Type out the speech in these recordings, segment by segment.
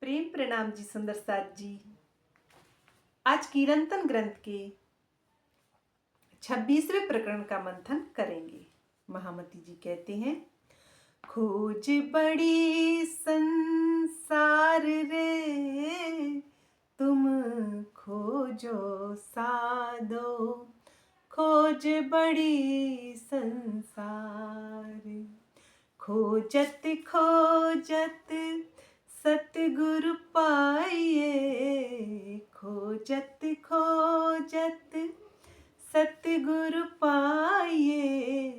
प्रेम प्रणाम जी सुंदर साथ जी। आज कीर्तन ग्रंथ के 26वें प्रकरण का मंथन करेंगे। महामती जी कहते हैं, खोज बड़ी संसार रे, तुम खोजो साधो, खोज बड़ी संसार। खोजत खोजत सतगुरु पाइए, खोजत खोजत सतगुरु पाइए,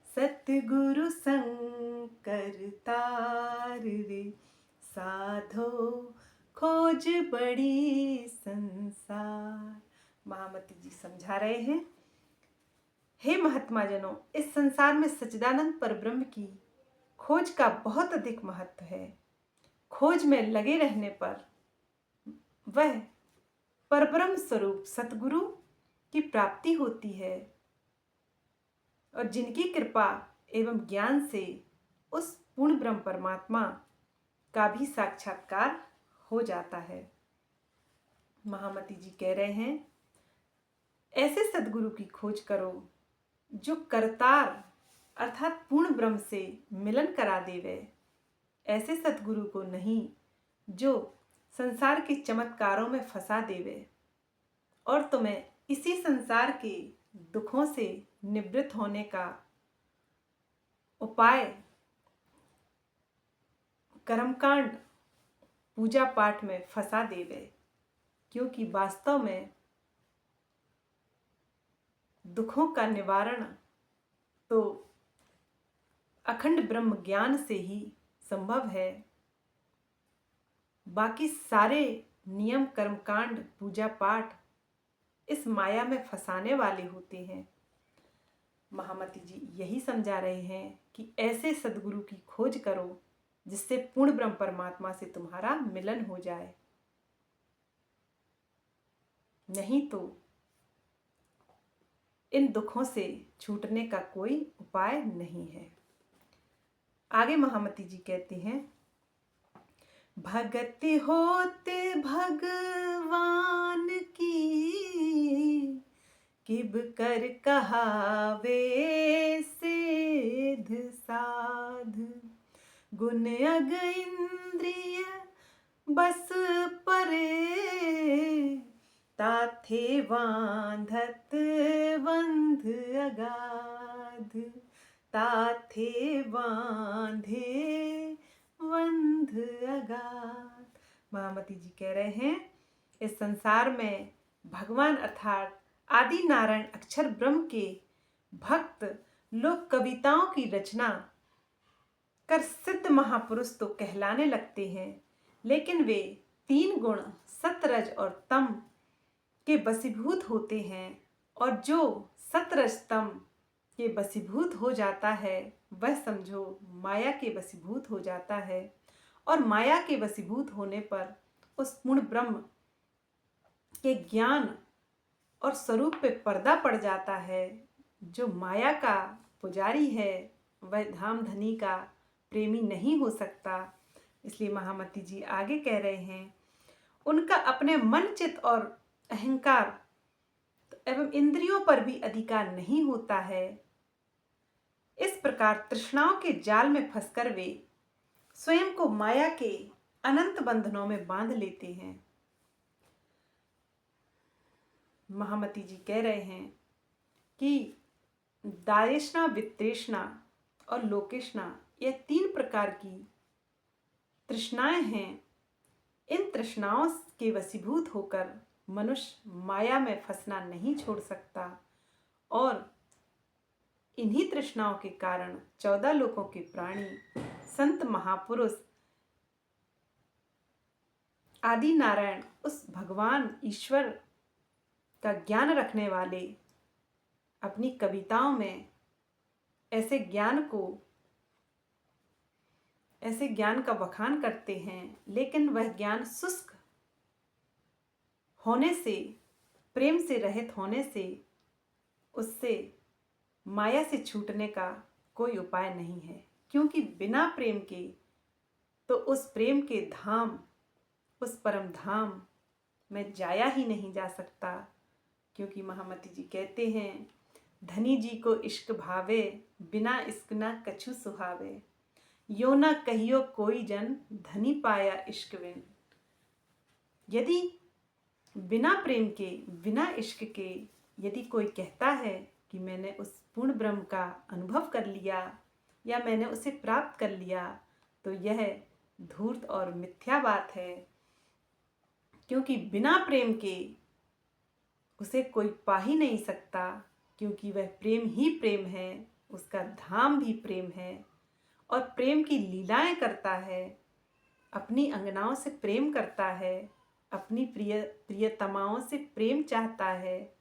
सतगुरु शंकर तार रे, साधो खोज बड़ी संसार। महामती जी समझा रहे हैं, हे महात्मा जनों, इस संसार में सच्चिदानंद परब्रह्म की खोज का बहुत अधिक महत्व है। खोज में लगे रहने पर वह परब्रह्म स्वरूप सतगुरु की प्राप्ति होती है और जिनकी कृपा एवं ज्ञान से उस पूर्ण ब्रह्म परमात्मा का भी साक्षात्कार हो जाता है। महामती जी कह रहे हैं, ऐसे सतगुरु की खोज करो जो करतार अर्थात पूर्ण ब्रह्म से मिलन करा देवे। ऐसे सतगुरु को नहीं जो संसार के चमत्कारों में फंसा देवे और तुम्हें इसी संसार के दुखों से निवृत्त होने का उपाय कर्मकांड पूजा पाठ में फंसा देवे, क्योंकि वास्तव में दुखों का निवारण तो अखंड ब्रह्म ज्ञान से ही संभव है। बाकी सारे नियम कर्मकांड पूजा पाठ इस माया में फंसाने वाले होते हैं। महामती जी यही समझा रहे हैं कि ऐसे सद्गुरु की खोज करो जिससे पूर्ण ब्रह्म परमात्मा से तुम्हारा मिलन हो जाए, नहीं तो इन दुखों से छूटने का कोई उपाय नहीं है। आगे महामती जी कहते हैं, भगत होते भगवान की, किब कर कहावे सिद्ध साध, गुण अग इंद्रिय बस परे, ताथे बांधत बंध अगाध, ताथे बांधे बंध अगाध। महामती जी कह रहे हैं, इस संसार में भगवान अर्थात आदि नारायण अक्षर ब्रह्म के भक्त लोग कविताओं की रचना कर सिद्ध महापुरुष तो कहलाने लगते हैं, लेकिन वे 3 गुण सतरज और तम के वशीभूत होते हैं, और जो सतरज तम के वशीभूत हो जाता है वह समझो माया के वशीभूत हो जाता है, और माया के वशीभूत होने पर उस पूर्ण ब्रह्म के ज्ञान और स्वरूप पे पर्दा पड़ जाता है। जो माया का पुजारी है वह धाम धनी का प्रेमी नहीं हो सकता। इसलिए महामती जी आगे कह रहे हैं, उनका अपने मन चित्त और अहंकार एवं इंद्रियों पर भी अधिकार नहीं होता है। इस प्रकार तृष्णाओं के जाल में फंसकर वे स्वयं को माया के अनंत बंधनों में बांध लेते हैं। महामती जी कह रहे हैं कि दायेशना, वित्रेषणा और लोकेशना, यह 3 प्रकार की तृष्णाएं हैं। इन तृष्णाओं के वशीभूत होकर मनुष्य माया में फंसना नहीं छोड़ सकता, और इन्हीं तृष्णाओं के कारण 14 लोकों के प्राणी, संत महापुरुष, आदि नारायण उस भगवान ईश्वर का ज्ञान रखने वाले अपनी कविताओं में ऐसे ज्ञान का बखान करते हैं, लेकिन वह ज्ञान शुष्क होने से, प्रेम से रहित होने से, उससे माया से छूटने का कोई उपाय नहीं है। क्योंकि बिना प्रेम के तो उस प्रेम के धाम उस परम धाम में जाया ही नहीं जा सकता। क्योंकि महामती जी कहते हैं, धनी जी को इश्क भावे, बिना इश्क ना कछु सुहावे। यो न कहियो कोई जन, धनी पाया इश्क बिन। यदि बिना प्रेम के, बिना इश्क के यदि कोई कहता है कि मैंने उस पूर्ण ब्रह्म का अनुभव कर लिया या मैंने उसे प्राप्त कर लिया, तो यह धूर्त और मिथ्या बात है। क्योंकि बिना प्रेम के उसे कोई पा ही नहीं सकता, क्योंकि वह प्रेम ही प्रेम है, उसका धाम भी प्रेम है और प्रेम की लीलाएं करता है। अपनी अंगनाओं से प्रेम करता है, अपनी प्रियतमाओं से प्रेम चाहता है।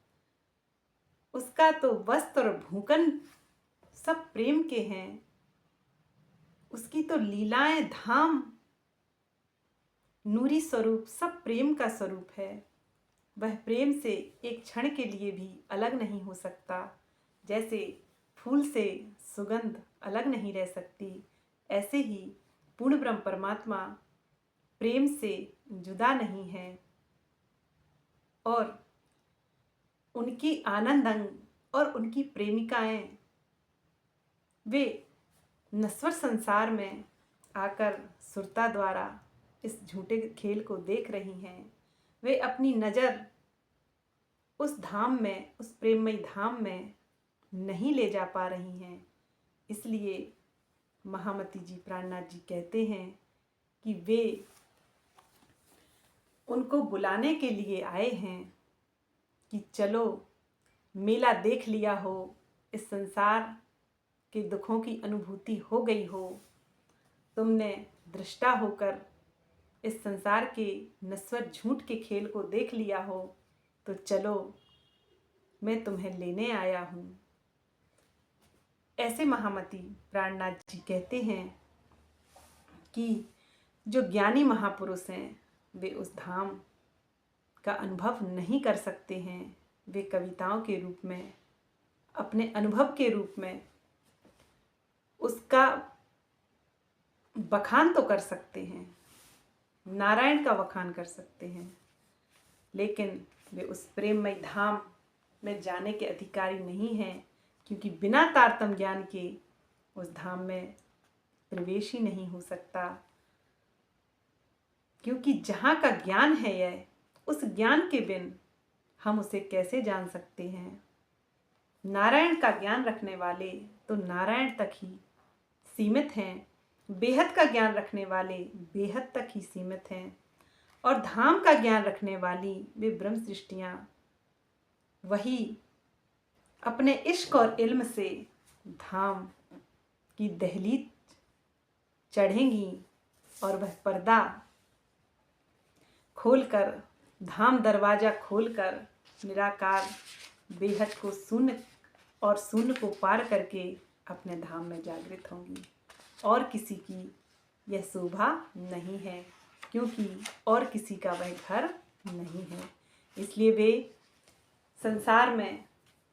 उसका तो वस्त्र और भूखन सब प्रेम के हैं। उसकी तो लीलाएं, धाम, नूरी स्वरूप सब प्रेम का स्वरूप है। वह प्रेम से एक क्षण के लिए भी अलग नहीं हो सकता। जैसे फूल से सुगंध अलग नहीं रह सकती, ऐसे ही पूर्ण ब्रह्म परमात्मा प्रेम से जुदा नहीं है। और उनकी आनंद अंग और उनकी प्रेमिकाएं, वे नश्वर संसार में आकर सुरता द्वारा इस झूठे खेल को देख रही हैं। वे अपनी नज़र उस धाम में, उस प्रेममयी धाम में नहीं ले जा पा रही हैं। इसलिए महामती जी, प्राणनाथ जी कहते हैं कि वे उनको बुलाने के लिए आए हैं कि चलो, मेला देख लिया हो, इस संसार के दुखों की अनुभूति हो गई हो, तुमने दृष्टा होकर इस संसार के नश्वर झूठ के खेल को देख लिया हो, तो चलो, मैं तुम्हें लेने आया हूँ। ऐसे महामती प्राणनाथ जी कहते हैं कि जो ज्ञानी महापुरुष हैं, वे उस धाम का अनुभव नहीं कर सकते हैं। वे कविताओं के रूप में, अपने अनुभव के रूप में उसका बखान तो कर सकते हैं, नारायण का बखान कर सकते हैं, लेकिन वे उस प्रेममय धाम में जाने के अधिकारी नहीं हैं। क्योंकि बिना तारतम्य ज्ञान के उस धाम में प्रवेश ही नहीं हो सकता। क्योंकि जहाँ का ज्ञान है यह, उस ज्ञान के बिन हम उसे कैसे जान सकते हैं। नारायण का ज्ञान रखने वाले तो नारायण तक ही सीमित हैं, बेहद का ज्ञान रखने वाले बेहद तक ही सीमित हैं, और धाम का ज्ञान रखने वाली वे ब्रह्म सृष्टियाँ, वही अपने इश्क और इल्म से धाम की दहलीज चढ़ेंगी और वह पर्दा खोलकर, धाम दरवाजा खोलकर निराकार बेहद को शून्य और शून्य को पार करके अपने धाम में जागृत होंगी। और किसी की यह शोभा नहीं है, क्योंकि और किसी का वह घर नहीं है। इसलिए वे संसार में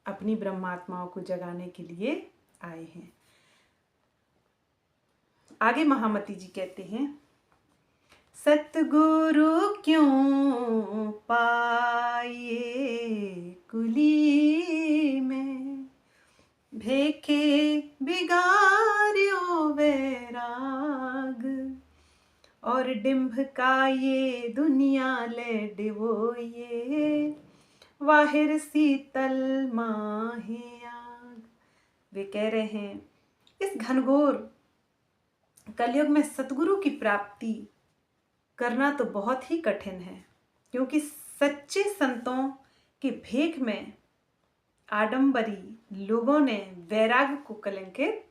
अपनी ब्रह्मात्माओं को जगाने के लिए आए हैं। आगे महामती जी कहते हैं, सतगुरु क्यों पाए कुली में, भेखे बिगाड़ियो वैराग, और डिम्भ का ये दुनिया ले डिवोये, वाहिर शीतल माहे आग। वे कह रहे हैं, इस घनघोर कलयुग में सतगुरु की प्राप्ति करना तो बहुत ही कठिन है। क्योंकि सच्चे संतों के भेख में आडंबरी लोगों ने वैराग्य को कलंकित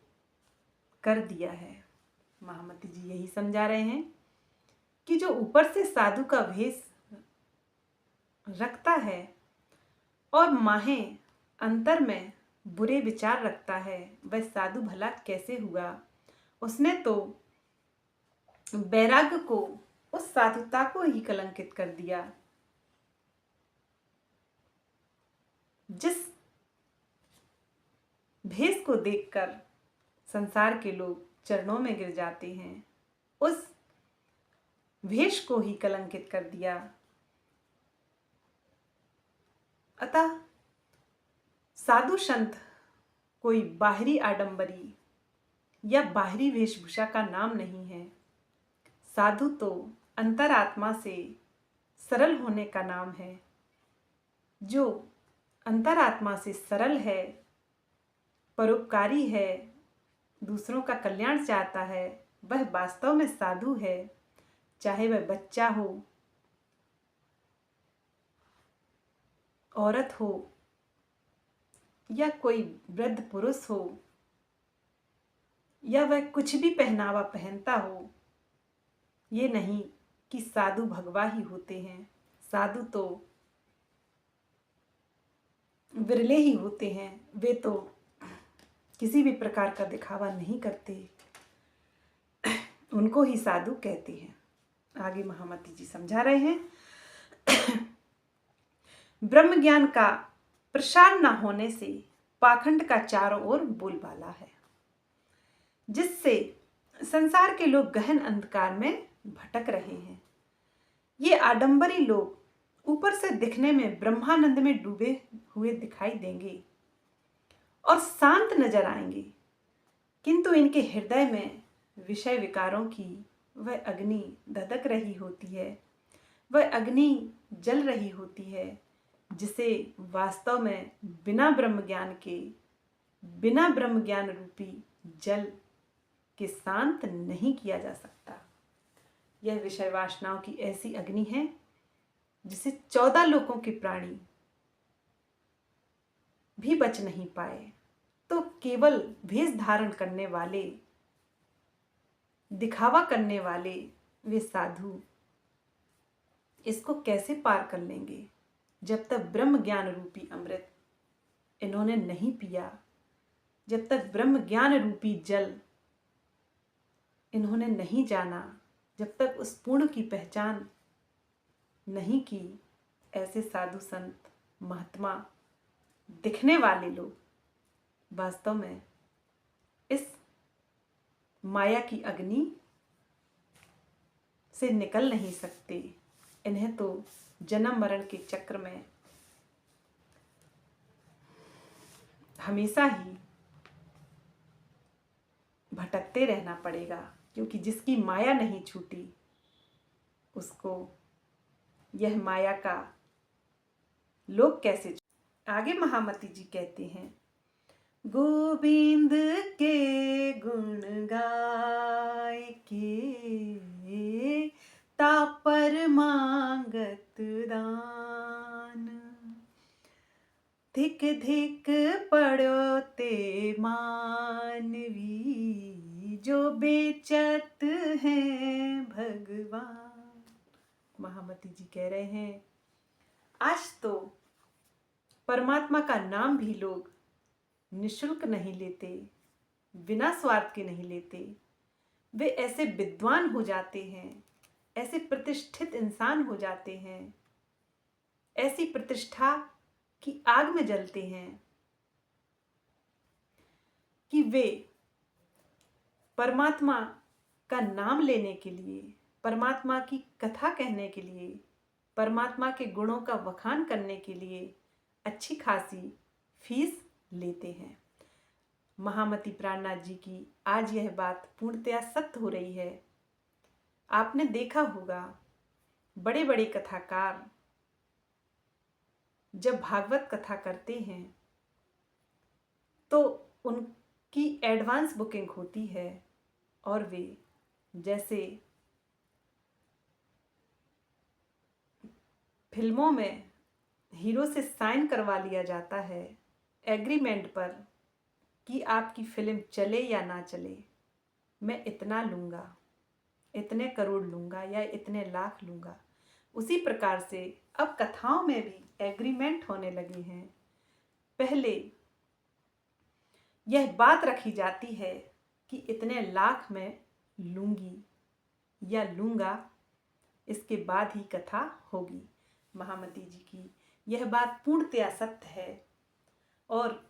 कर दिया है। महामती जी यही समझा रहे हैं कि जो ऊपर से साधु का भेष रखता है और माहे अंतर में बुरे विचार रखता है, वह साधु भला कैसे हुआ। उसने तो वैराग्य को, उस साधुता को ही कलंकित कर दिया। जिस भेष को देखकर संसार के लोग चरणों में गिर जाते हैं, उस वेश को ही कलंकित कर दिया। अतः साधु संत कोई बाहरी आडंबरी या बाहरी वेशभूषा का नाम नहीं है। साधु तो अंतरात्मा से सरल होने का नाम है। जो अंतरात्मा से सरल है, परोपकारी है, दूसरों का कल्याण चाहता है, वह वास्तव में साधु है। चाहे वह बच्चा हो, औरत हो या कोई वृद्ध पुरुष हो, या वह कुछ भी पहनावा पहनता हो, ये नहीं कि साधु भगवा ही होते हैं। साधु तो विरले ही होते हैं। वे तो किसी भी प्रकार का दिखावा नहीं करते, उनको ही साधु कहते हैं। आगे महामती जी समझा रहे हैं, ब्रह्म ज्ञान का प्रसार न होने से पाखंड का चारों ओर बोलबाला है, जिससे संसार के लोग गहन अंधकार में भटक रहे हैं। ये आडंबरी लोग ऊपर से दिखने में ब्रह्मानंद में डूबे हुए दिखाई देंगे और शांत नजर आएंगे, किंतु इनके हृदय में विषय विकारों की वह अग्नि धधक रही होती है, वह अग्नि जल रही होती है, जिसे वास्तव में बिना ब्रह्म ज्ञान रूपी जल के शांत नहीं किया जा सकता। यह विषय वासनाओं की ऐसी अग्नि है जिसे 14 लोकों के प्राणी भी बच नहीं पाए, तो केवल वेश धारण करने वाले, दिखावा करने वाले वे साधु इसको कैसे पार कर लेंगे, जब तक ब्रह्म ज्ञान रूपी अमृत इन्होंने नहीं पिया, जब तक ब्रह्म ज्ञान रूपी जल इन्होंने नहीं जाना, जब तक उस पूर्ण की पहचान नहीं की। ऐसे साधु संत महात्मा दिखने वाले लोग वास्तव में इस माया की अग्नि से निकल नहीं सकते। इन्हें तो जन्म मरण के चक्र में हमेशा ही भटकते रहना पड़ेगा, क्योंकि जिसकी माया नहीं छूटी उसको यह माया का लोग कैसे। आगे महामती जी कहते हैं, गोविंद के गुण गाय के तापर मांगत दान, धिक धिक पड़ो ते मानवी, जो बेचत हैं भगवान। महामती जी कह रहे हैं, आज तो परमात्मा का नाम भी लोग निशुल्क नहीं लेते, बिना स्वार्थ के नहीं लेते। वे ऐसे विद्वान हो जाते हैं, ऐसे प्रतिष्ठित इंसान हो जाते हैं, ऐसी प्रतिष्ठा की आग में जलते हैं कि वे परमात्मा का नाम लेने के लिए, परमात्मा की कथा कहने के लिए, परमात्मा के गुणों का वखान करने के लिए अच्छी खासी फीस लेते हैं। महामती प्राणनाथ जी की आज यह बात पूर्णतया सत्य हो रही है। आपने देखा होगा, बड़े बड़े कथाकार जब भागवत कथा करते हैं तो उनकी एडवांस बुकिंग होती है और वे जैसे फिल्मों में हीरो से साइन करवा लिया जाता है एग्रीमेंट पर कि आपकी फिल्म चले या ना चले, मैं इतना लूँगा, इतने करोड़ लूँगा या इतने लाख लूँगा, उसी प्रकार से अब कथाओं में भी एग्रीमेंट होने लगे हैं। पहले यह बात रखी जाती है कि इतने लाख में लूँगी या लूँगा, इसके बाद ही कथा होगी। महामती जी की यह बात पूर्णतया सत्य है। और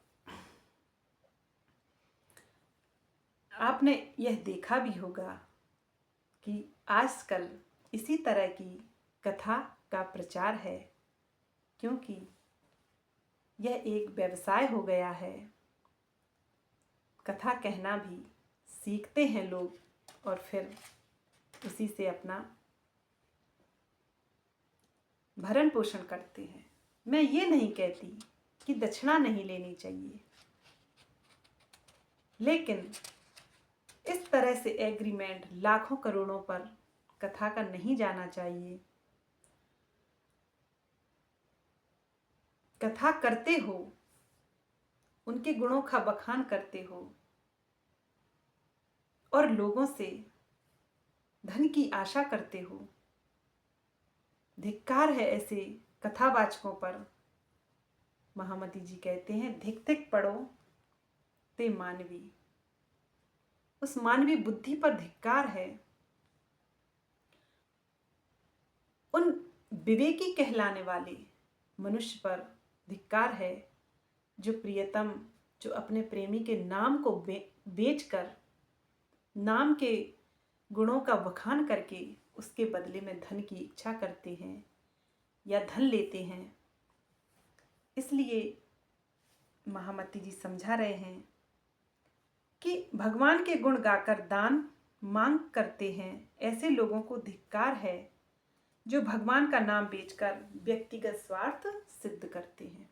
आपने यह देखा भी होगा कि आजकल इसी तरह की कथा का प्रचार है, क्योंकि यह एक व्यवसाय हो गया है। कथा कहना भी सीखते हैं लोग और फिर उसी से अपना भरण पोषण करते हैं। मैं ये नहीं कहती कि दक्षिणा नहीं लेनी चाहिए, लेकिन इस तरह से एग्रीमेंट लाखों करोड़ों पर कथा का नहीं जाना चाहिए। कथा करते हो, उनके गुणों का बखान करते हो और लोगों से धन की आशा करते हो। धिक्कार है ऐसे कथावाचकों पर। महामती जी कहते हैं, धिक धिक पड़ो ते मानवी। उस मानवी बुद्धि पर धिक्कार है। उन विवेकी कहलाने वाले मनुष्य पर धिक्कार है जो प्रियतम, जो अपने प्रेमी के नाम को बेचकर, नाम के गुणों का बखान करके उसके बदले में धन की इच्छा करते हैं या धन लेते हैं। इसलिए महामती जी समझा रहे हैं कि भगवान के गुण गाकर दान मांग करते हैं ऐसे लोगों को धिक्कार है जो भगवान का नाम बेचकर व्यक्तिगत स्वार्थ सिद्ध करते हैं।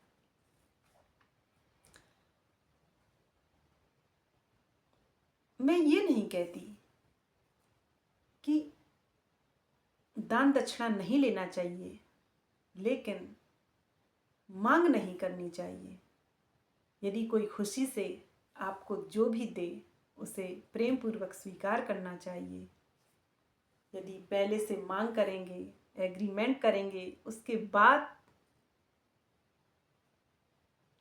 मैं ये नहीं कहती कि दान दक्षिणा नहीं लेना चाहिए, लेकिन मांग नहीं करनी चाहिए। यदि कोई खुशी से आपको जो भी दे उसे प्रेम पूर्वक स्वीकार करना चाहिए। यदि पहले से मांग करेंगे, एग्रीमेंट करेंगे, उसके बाद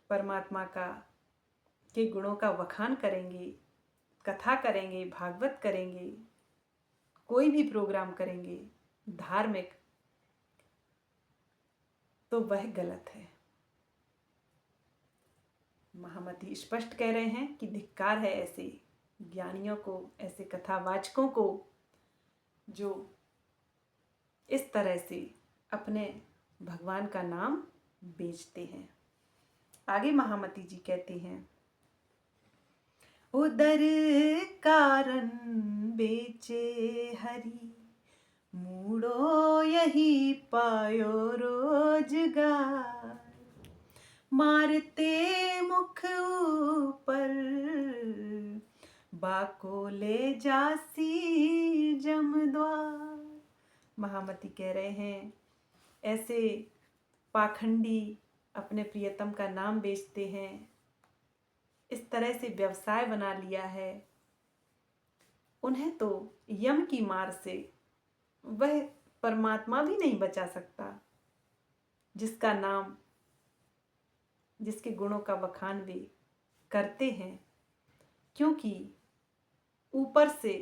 परमात्मा के गुणों का वखान करेंगे, कथा करेंगे, भागवत करेंगे, कोई भी प्रोग्राम करेंगे धार्मिक, तो वह गलत है। महामती स्पष्ट कह रहे हैं कि धिक्कार है ऐसे ज्ञानियों को, ऐसे कथावाचकों को जो इस तरह से अपने भगवान का नाम बेचते हैं। आगे महामती जी कहते हैं, उदर कारण बेचे हरि, मूड़ो यही पायो रोजगार। मारते मुख ऊपर, बाको ले जासी जमद्वार। महामती कह रहे हैं, ऐसे पाखंडी अपने प्रियतम का नाम बेचते हैं, इस तरह से व्यवसाय बना लिया है। उन्हें तो यम की मार से वह परमात्मा भी नहीं बचा सकता, जिसका नाम, जिसके गुणों का बखान वे करते हैं, क्योंकि ऊपर से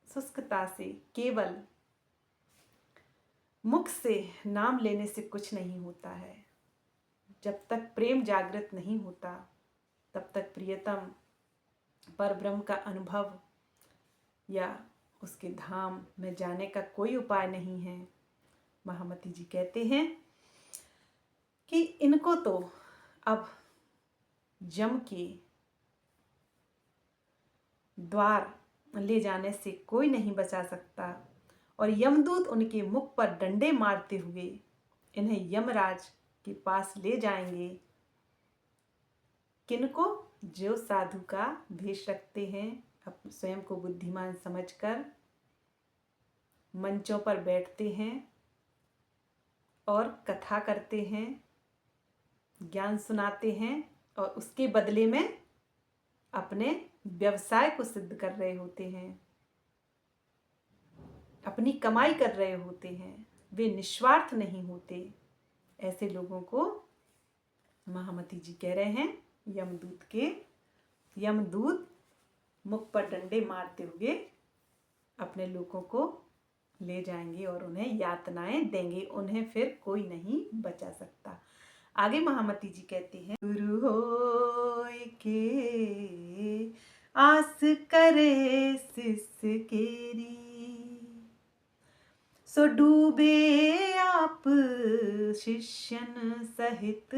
शुष्कता से, केवल मुख से नाम लेने से कुछ नहीं होता है। जब तक प्रेम जागृत नहीं होता, तब तक प्रियतम परब्रह्म का अनुभव या उसके धाम में जाने का कोई उपाय नहीं है। महामती जी कहते हैं कि इनको तो अब जम के द्वार ले जाने से कोई नहीं बचा सकता, और यमदूत उनके मुख पर डंडे मारते हुए इन्हें यमराज के पास ले जाएंगे। किनको? जो साधु का भेष रखते हैं, अपने स्वयं को बुद्धिमान समझकर मंचों पर बैठते हैं और कथा करते हैं, ज्ञान सुनाते हैं, और उसके बदले में अपने व्यवसाय को सिद्ध कर रहे होते हैं, अपनी कमाई कर रहे होते हैं। वे निस्वार्थ नहीं होते। ऐसे लोगों को महामती जी कह रहे हैं, यमदूत मुख पर डंडे मारते हुए अपने लोगों को ले जाएंगे और उन्हें यातनाएं देंगे। उन्हें फिर कोई नहीं बचा सकता। आगे महामती जी कहती हैं, गुरु होय के आस करे शिष्य केरी, सो डूबे आप शिष्यन सहित,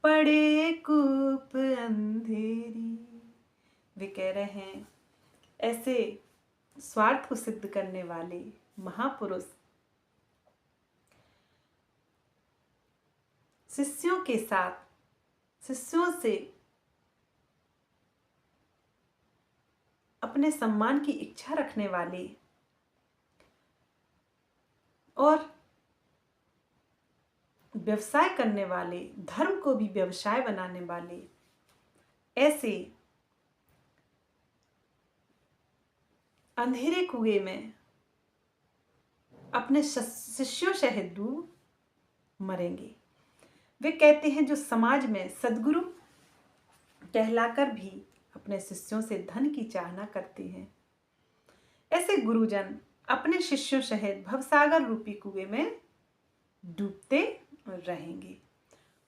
पड़े कूप अंधेरी। वे कह रहे हैं ऐसे स्वार्थ को सिद्ध करने वाले महापुरुष शिष्यों के साथ, शिष्यों से अपने सम्मान की इच्छा रखने वाले और व्यवसाय करने वाले, धर्म को भी व्यवसाय बनाने वाले, ऐसे अंधेरे कुएं में अपने शिष्यों सहित डूब मरेंगे। वे कहते हैं जो समाज में सद्गुरु कहलाकर भी अपने शिष्यों से धन की चाहना करते हैं, ऐसे गुरुजन अपने शिष्यों सहित भवसागर रूपी कुएं में डूबते रहेंगे।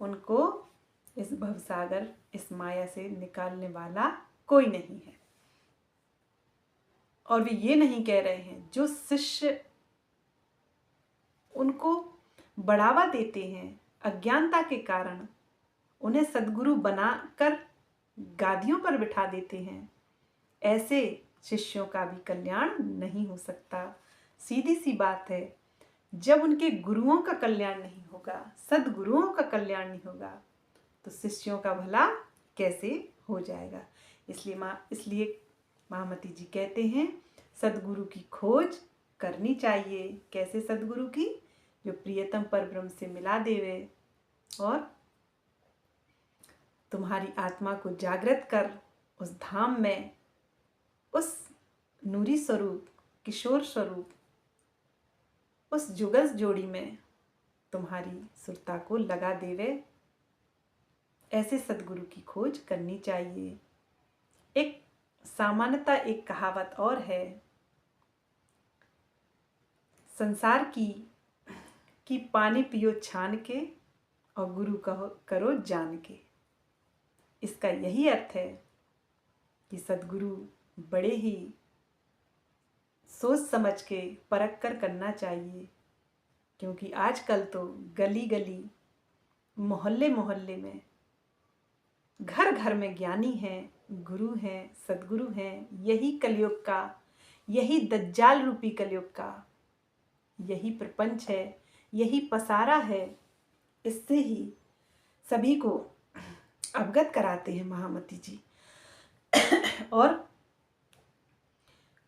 उनको इस भवसागर, इस माया से निकालने वाला कोई नहीं है। और वे ये नहीं कह रहे हैं जो शिष्य उनको बढ़ावा देते हैं, अज्ञानता के कारण उन्हें सद्गुरु बनाकर गादियों पर बिठा देते हैं, ऐसे शिष्यों का भी कल्याण नहीं हो सकता। सीधी सी बात है, जब उनके गुरुओं का कल्याण नहीं होगा, सद्गुरुओं का कल्याण नहीं होगा, तो शिष्यों का भला कैसे हो जाएगा। इसलिए महामती जी कहते हैं सद्गुरु की खोज करनी चाहिए। कैसे सद्गुरु की? जो प्रियतम परब्रह्म से मिला देवे और तुम्हारी आत्मा को जागृत कर उस धाम में, उस नूरी स्वरूप, किशोर स्वरूप, उस जुगल जोड़ी में तुम्हारी सुरता को लगा देवे। ऐसे सद्गुरु की खोज करनी चाहिए। एक सामान्यता, एक कहावत और है, संसार की पानी पियो छान के और गुरु करो जान के। इसका यही अर्थ है कि सद्गुरु बड़े ही सोच समझ के परख कर करना चाहिए, क्योंकि आजकल तो गली गली, मोहल्ले मोहल्ले में, घर घर में ज्ञानी हैं, गुरु हैं, सद्गुरु हैं। यही कलयुग का, यही दज्जाल रूपी कलयुग का यही प्रपंच है, यही पसारा है। इससे ही सभी को अवगत कराते हैं महामती जी। और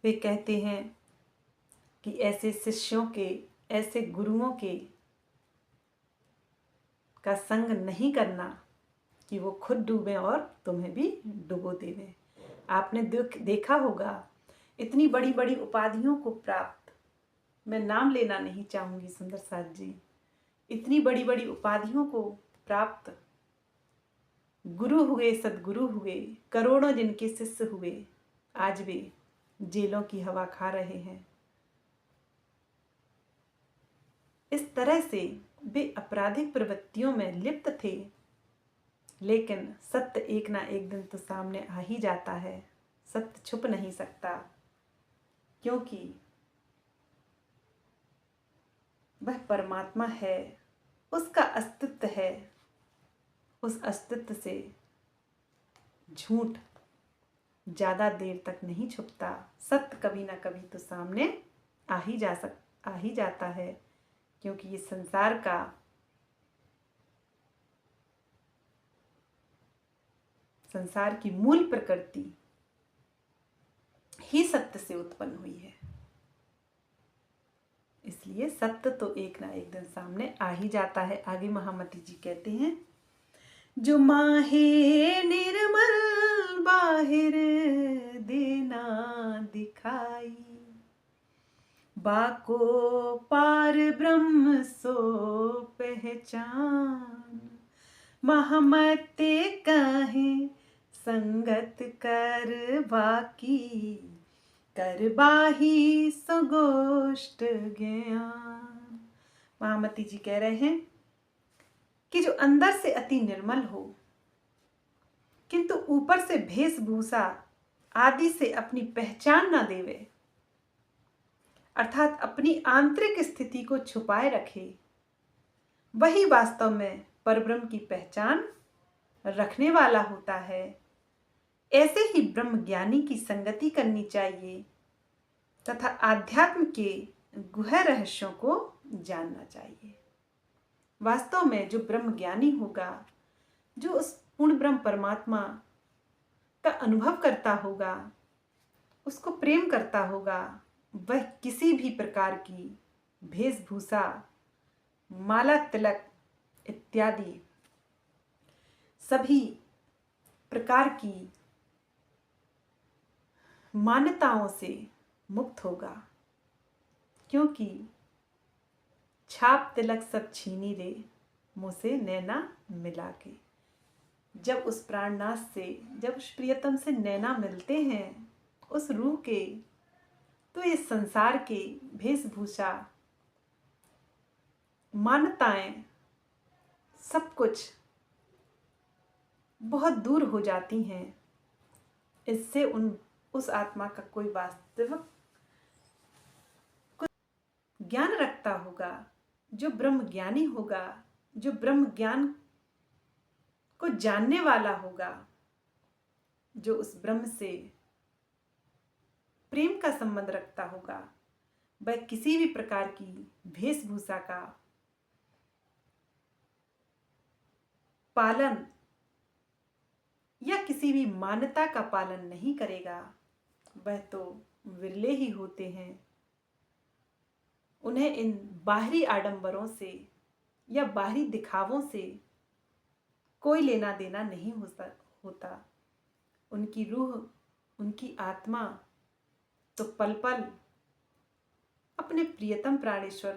वे कहते हैं कि ऐसे शिष्यों के, ऐसे गुरुओं के का संग नहीं करना कि वो खुद डूबे और तुम्हें भी डुबो देवे। आपने देखा होगा इतनी बड़ी बड़ी उपाधियों को प्राप्त, मैं नाम लेना नहीं चाहूंगी सुंदर साथ जी, इतनी बड़ी बड़ी उपाधियों को प्राप्त गुरु हुए, सद्गुरु हुए, करोड़ों जिनके शिष्य हुए, आज वे जेलों की हवा खा रहे हैं। इस तरह से वे आपराधिक प्रवृत्तियों में लिप्त थे, लेकिन सत्य एक ना एक दिन तो सामने आ ही जाता है। सत्य छुप नहीं सकता, क्योंकि वह परमात्मा है, उसका अस्तित्व है। उस अस्तित्व से झूठ ज़्यादा देर तक नहीं छुपता। सत्य कभी ना कभी तो सामने आ ही जाता है, क्योंकि ये संसार की मूल प्रकृति ही सत्य से उत्पन्न हुई है। इसलिए सत्य तो एक ना एक दिन सामने आ ही जाता है। आगे महामती जी कहते हैं, जो माहे निर्मल बाहिर देना दिखाई, बाको पार ब्रह्म सो पहचान, महामते कहे संगत कर बाकी, कर बाही सुगोष्ठ ज्ञान। महामती जी कह रहे हैं कि जो अंदर से अति निर्मल हो, किंतु ऊपर से वेशभूषा आदि से अपनी पहचान ना देवे, अर्थात अपनी आंतरिक स्थिति को छुपाए रखे, वही वास्तव में परब्रह्म की पहचान रखने वाला होता है। ऐसे ही ब्रह्म ज्ञानी की संगति करनी चाहिए तथा आध्यात्म के गुह्य रहस्यों को जानना चाहिए। वास्तव में जो ब्रह्म ज्ञानी होगा, जो उस पूर्ण ब्रह्म परमात्मा का अनुभव करता होगा, उसको प्रेम करता होगा, वह किसी भी प्रकार की वेशभूषा, माला, तिलक इत्यादि सभी प्रकार की मान्यताओं से मुक्त होगा, क्योंकि छाप तिलक सब छीनी रे, मुझसे नैना मिला के। जब उस प्राणनाथ से, जब उस प्रियतम से नैना मिलते हैं उस रूह के, तो इस संसार के वेशभूषा, मान्यताएं, सब कुछ बहुत दूर हो जाती हैं। इससे उस आत्मा का कोई वास्तविक ज्ञान रखता होगा, जो ब्रह्म ज्ञानी होगा, जो ब्रह्म ज्ञान को जानने वाला होगा, जो उस ब्रह्म से प्रेम का संबंध रखता होगा, वह किसी भी प्रकार की वेशभूषा का पालन या किसी भी मान्यता का पालन नहीं करेगा। वह तो विरले ही होते हैं। उन्हें इन बाहरी आडंबरों से या बाहरी दिखावों से कोई लेना देना नहीं होता। उनकी रूह, उनकी आत्मा तो पल पल अपने प्रियतम प्राणेश्वर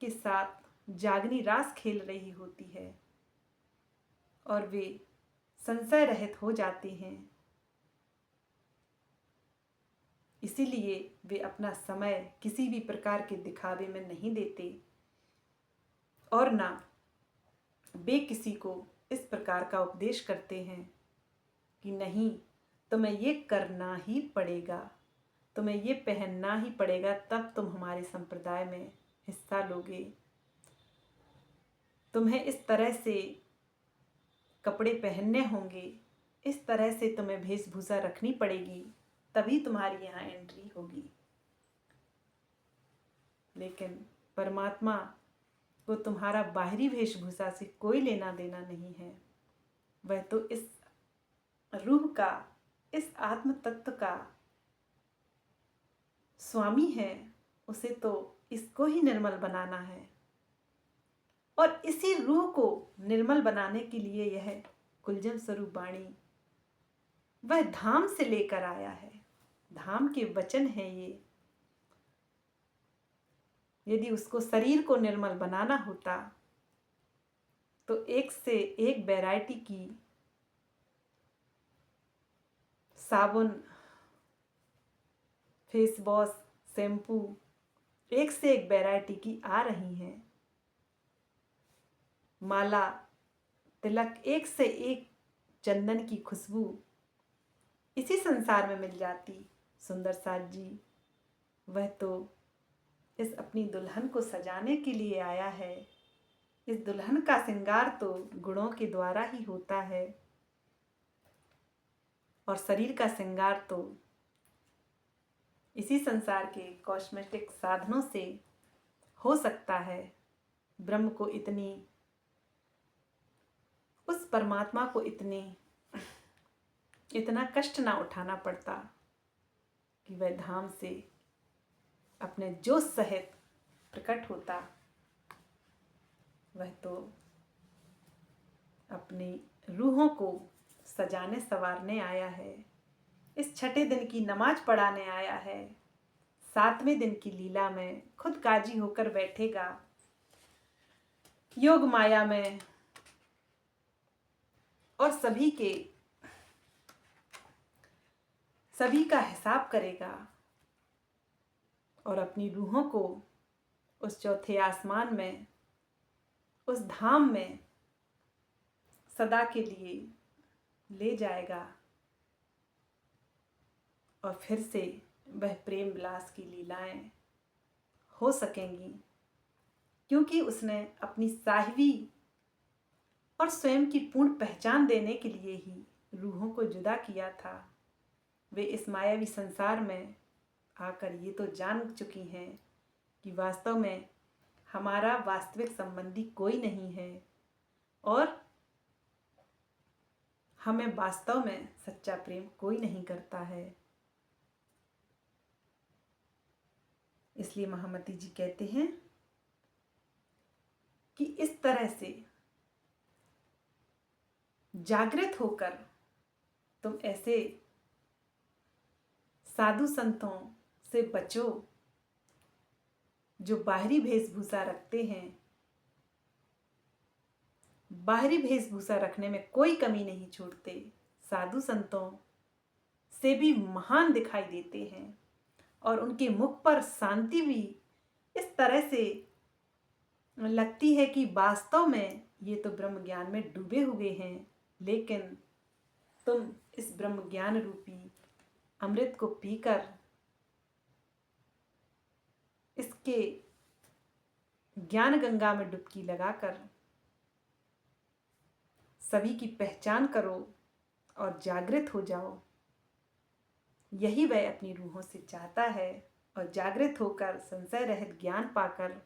के साथ जागनी रास खेल रही होती है और वे संशय रहित हो जाते हैं। इसीलिए वे अपना समय किसी भी प्रकार के दिखावे में नहीं देते और ना वे किसी को इस प्रकार का उपदेश करते हैं कि नहीं, तुम्हें ये करना ही पड़ेगा, तुम्हें ये पहनना ही पड़ेगा, तब तुम हमारे संप्रदाय में हिस्सा लोगे, तुम्हें इस तरह से कपड़े पहनने होंगे, इस तरह से तुम्हें वेशभूषा रखनी पड़ेगी, तभी तुम्हारी यहाँ एंट्री होगी। लेकिन परमात्मा को तुम्हारा बाहरी वेशभूषा से कोई लेना देना नहीं है। वह तो इस रूह का, इस आत्म तत्व का स्वामी है। उसे तो इसको ही निर्मल बनाना है और इसी रूह को निर्मल बनाने के लिए यह कुलजम स्वरूप वाणी वह धाम से लेकर आया है। धाम के वचन है ये। यदि उसको शरीर को निर्मल बनाना होता तो एक से एक वैरायटी की साबुन, फेस वॉश, शैम्पू एक से एक वैरायटी की आ रही हैं। माला, तिलक, एक से एक चंदन की खुशबू इसी संसार में मिल जाती। सुंदर साज जी वह तो इस अपनी दुल्हन को सजाने के लिए आया है। इस दुल्हन का श्रृंगार तो गुणों के द्वारा ही होता है और शरीर का श्रृंगार तो इसी संसार के कॉस्मेटिक साधनों से हो सकता है। ब्रह्म को इतनी, उस परमात्मा को इतना कष्ट ना उठाना पड़ता कि वह धाम से अपने जोश सहित प्रकट होता। वह तो अपनी रूहों को सजाने संवारने आया है। इस छठे दिन की नमाज पढ़ाने आया है। 7वें दिन की लीला में खुद काजी होकर बैठेगा। योग माया में और सभी का हिसाब करेगा और अपनी रूहों को उस चौथे आसमान में, उस धाम में सदा के लिए ले जाएगा और फिर से वह प्रेम विलास की लीलाएं हो सकेंगी, क्योंकि उसने अपनी साहिबी और स्वयं की पूर्ण पहचान देने के लिए ही रूहों को जुदा किया था। वे इस मायावी संसार में आकर ये तो जान चुकी हैं कि वास्तव में हमारा वास्तविक संबंधी कोई नहीं है और हमें वास्तव में सच्चा प्रेम कोई नहीं करता है। इसलिए महामती जी कहते हैं कि इस तरह से जागृत होकर तुम ऐसे साधु संतों से बचो जो बाहरी वेशभूषा रखते हैं। बाहरी वेशभूषा रखने में कोई कमी नहीं छोड़ते, साधु संतों से भी महान दिखाई देते हैं और उनके मुख पर शांति भी इस तरह से लगती है कि वास्तव में ये तो ब्रह्म ज्ञान में डूबे हुए हैं, लेकिन तुम इस ब्रह्म ज्ञान रूपी अमृत को पीकर इसके ज्ञान गंगा में डुबकी लगाकर सभी की पहचान करो और जागृत हो जाओ। यही वह अपनी रूहों से चाहता है और जागृत होकर संशय रहित ज्ञान पाकर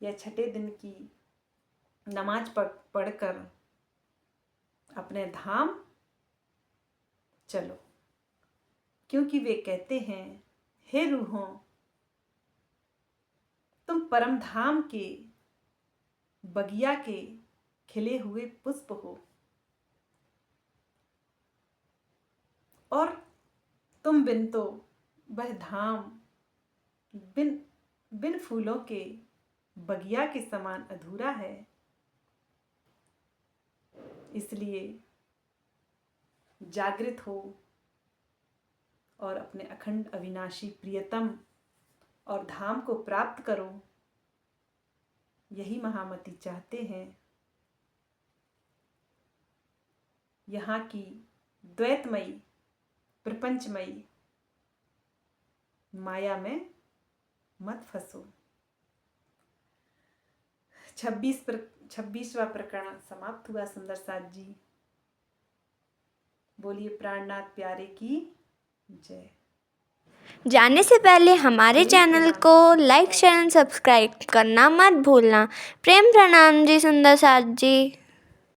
या छठे दिन की नमाज पढ़कर अपने धाम चलो, क्योंकि वे कहते हैं, हे रूहों, तुम परम धाम के बगिया के खिले हुए पुष्प हो और तुम बिन तो वह धाम बिन फूलों के बगिया के समान अधूरा है। इसलिए जागृत हो और अपने अखंड अविनाशी प्रियतम और धाम को प्राप्त करो। यही महामती चाहते हैं। यहाँ की द्वैतमयी प्रपंचमयी माया में मत फंसो। 26वां प्रकरण समाप्त हुआ। सुंदर साथ जी बोलिए प्राणनाथ प्यारे की जय। जाने से पहले हमारे चैनल को लाइक शेयर एंड सब्सक्राइब करना मत भूलना। प्रेम प्रणाम जी सुंदर साथ जी।